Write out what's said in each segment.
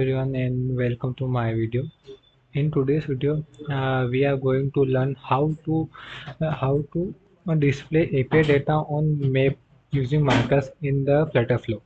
Everyone and welcome to my video. In today's video, we are going to learn how to display API data on map using markers in the FlutterFlow.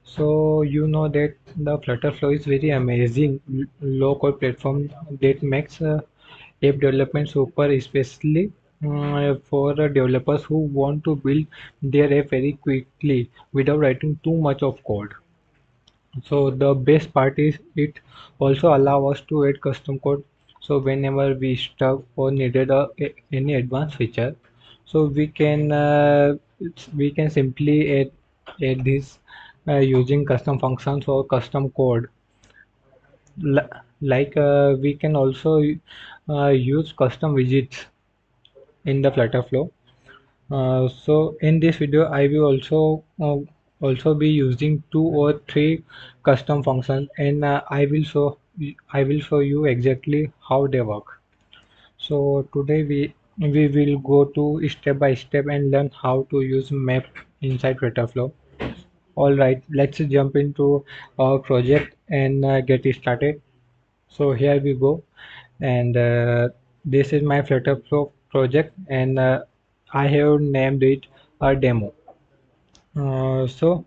So you know that the FlutterFlow is very amazing low-code platform that makes app development super, especially for developers who want to build their app very quickly without writing too much of code. So the best part is it also allow us to add custom code. So whenever we stuck or needed any advanced feature, so we can simply add this using custom functions or custom code. Li- we can also use custom widgets in the Flutterflow. So in this video, I will also be using two or three custom functions, and I will show you exactly how they work. So today we will go to step by step and learn how to use map inside Flutterflow. All right, let's jump into our project and get it started. So here we go, and this is my FlutterFlow project, and I have named it a demo. So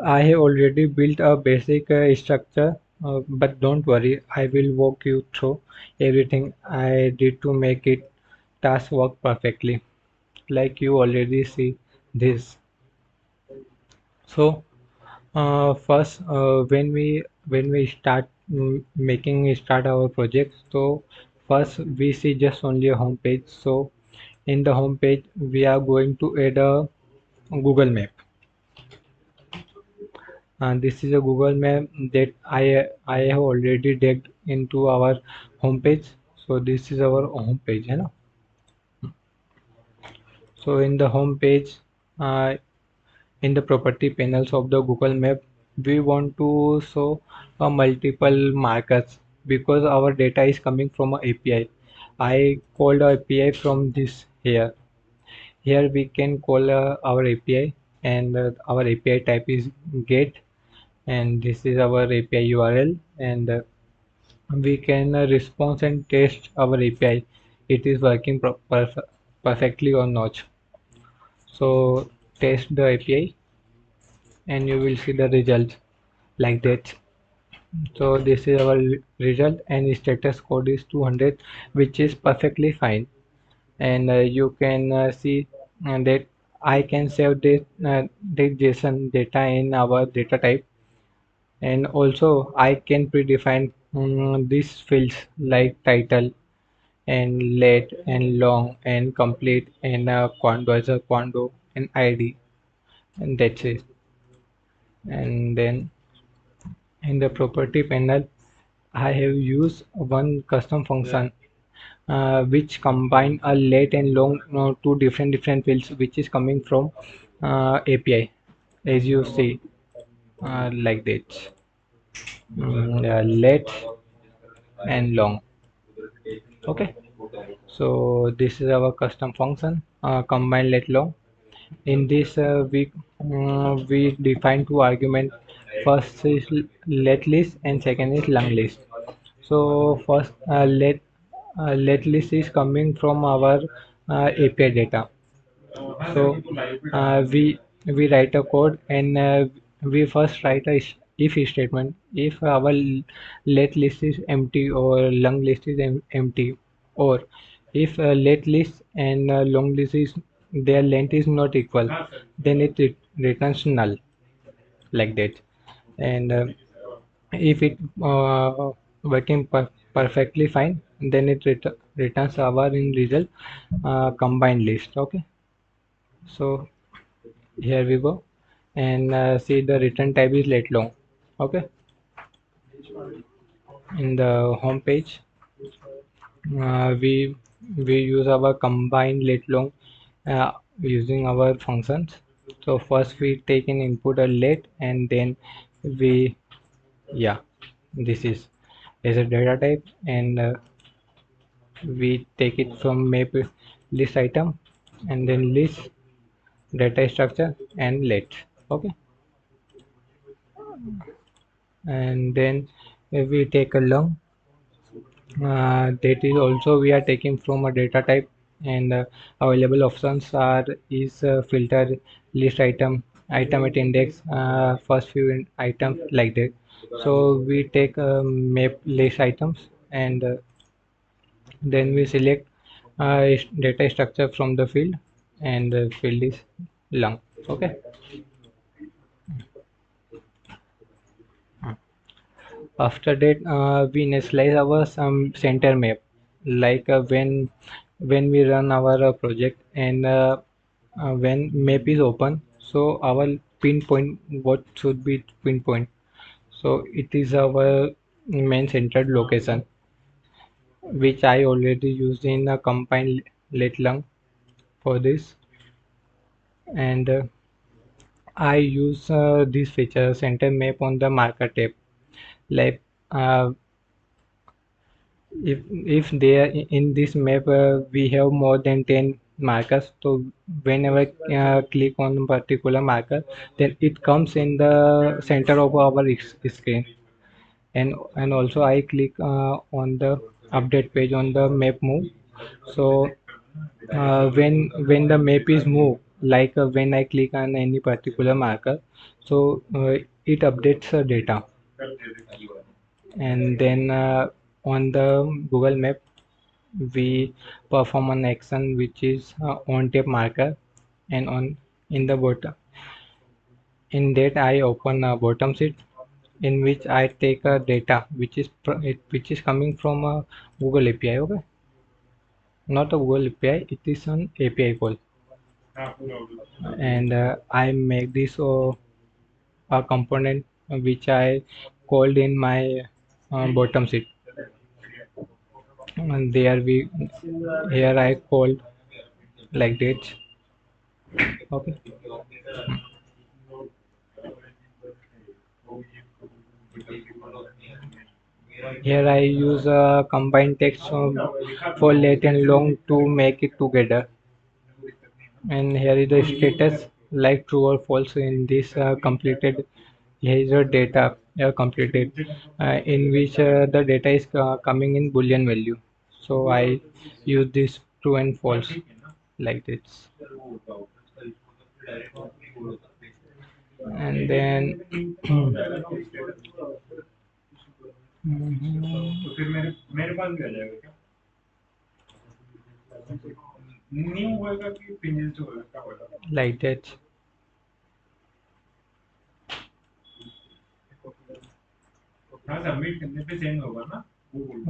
I have already built a basic structure, but don't worry, I will walk you through everything I did to make it task work perfectly, like you already see this. So first, when we start start our project, so first we see just only a home page. So in the home page, we are going to add a Google Map. And this is a Google Map that I have already digged into our home page. So this is our home page, you know. So in the home page, uh, in the property panels of the Google Map, we want to show multiple markers because our data is coming from a API. I called a API from this here. Here we can call our API, and our API type is get, and this is our API URL, and we can response and test our API. It is working perfectly or not. So test the API and you will see the result like that. So this is our result, and status code is 200, which is perfectly fine. And you can see that I can save this JSON data in our data type, and also I can predefine these fields like title and late and long and complete and quando as a quando and ID, and that's it. And then in the property panel, I have used one custom function which combine a late and long two different fields, which is coming from API, as you see like that. Late and long. Okay. So this is our custom function combine let long. In this we define two argument. First is let list and second is long list. So first let list is coming from our API data. So we write a code, and we first write a if statement. If our let list is empty or long list is empty, or if let list and long list is their length is not equal, then it returns null like that. And if it working perfectly fine, then it returns our in result combined list. Okay. So here we go, and see the return type is let long. Okay. In the home page, uh, we we use our combined let long using our functions. So first we take an input a let, and then we yeah, this is as a data type, and we take it from map list item, and then list data structure and let. Okay. And then we take a lung. That is also we are taking from a data type, and available options are is filter, list item, item at index, first few items like that. So we take map list items, and then we select data structure from the field, and the field is lung. Okay. After that, we initialize our some center map, like when we run our project, and when map is open, so our pinpoint what should be pinpoint. So it is our main centered location, which I already used in a combined let lung for this, and I use this feature center map on the marker tab, like. If there in this map we have more than 10 markers, so whenever click on a particular marker, then it comes in the center of our screen. And also I click on the update page on the map move. So when the map is moved, like when I click on any particular marker, so it updates data. And then on the Google map, we perform an action which is on tape marker, and on in the bottom, in that I open a bottom sheet, in which I take a data which is which is coming from a Google API. Okay, not a Google API, it is an API call. And I make this a component which I called in my bottom sheet, and there we here I called like that. Okay. Here I use a combined text for late and long to make it together. And here is the status, like true or false in this completed. Here is the data completed, in which the data is coming in Boolean value. So I use this true and false like this. And then like that.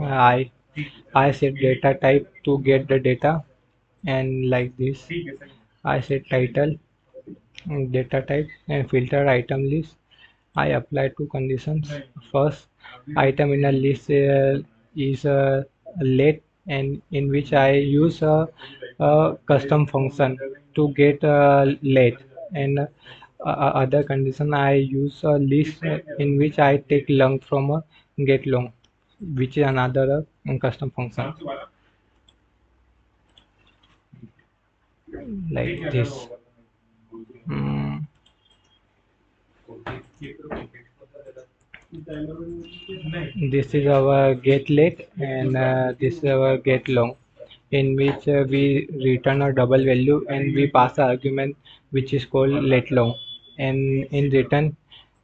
I I set data type to get the data, and like this I set title, data type, and filter item list. I apply two conditions. First, item in a list is late, and in which I use a custom function to get late. And other condition, I use a list in which I take long from a get long, which is another custom function like this. Mm, this is our get late, and this is our get long, in which we return a double value, and we pass an argument which is called let long, and in return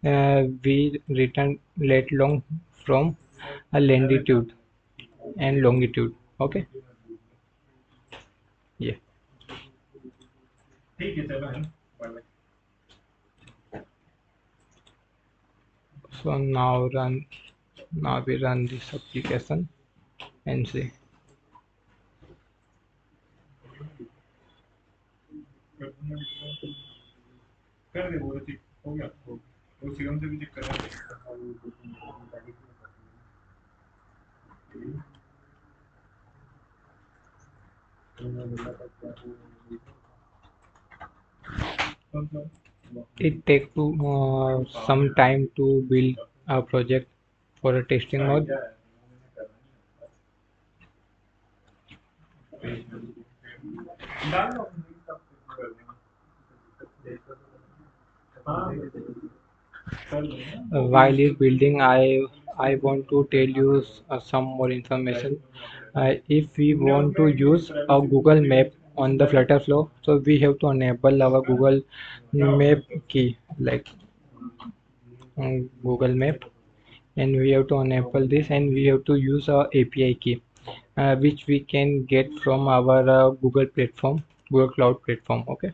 we return let long from a longitude and longitude. Okay. Yeah. So now we run this application and see. It take to some time to build a project for a testing mode. While it's building, I want to tell you some more information. If we want to use a Google Map on the FlutterFlow, so we have to enable our Google Map key, like Google Map, and we have to enable this, and we have to use our API key, which we can get from our Google platform, Google Cloud platform. Okay.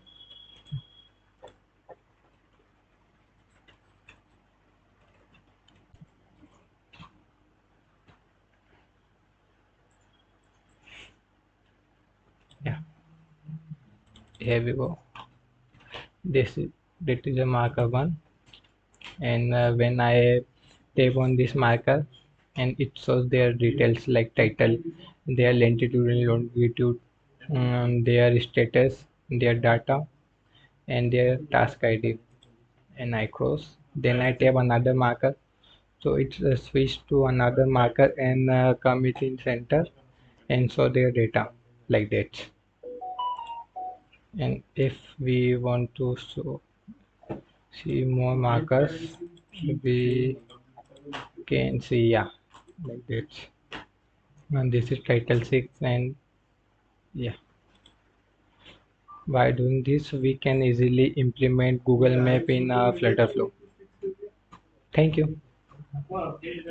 Yeah. Here we go. This is that is a marker one, and when I tap on this marker, and it shows their details like title, their latitude and longitude, their status, their data, and their task ID. And I cross. Then I tap another marker, so it's switched to another marker and come it in center and show their data like that. And if we want to see more markers, we can see, yeah, like that. And this is title 6, and yeah, by doing this we can easily implement Google Map in Flutterflow. Thank you.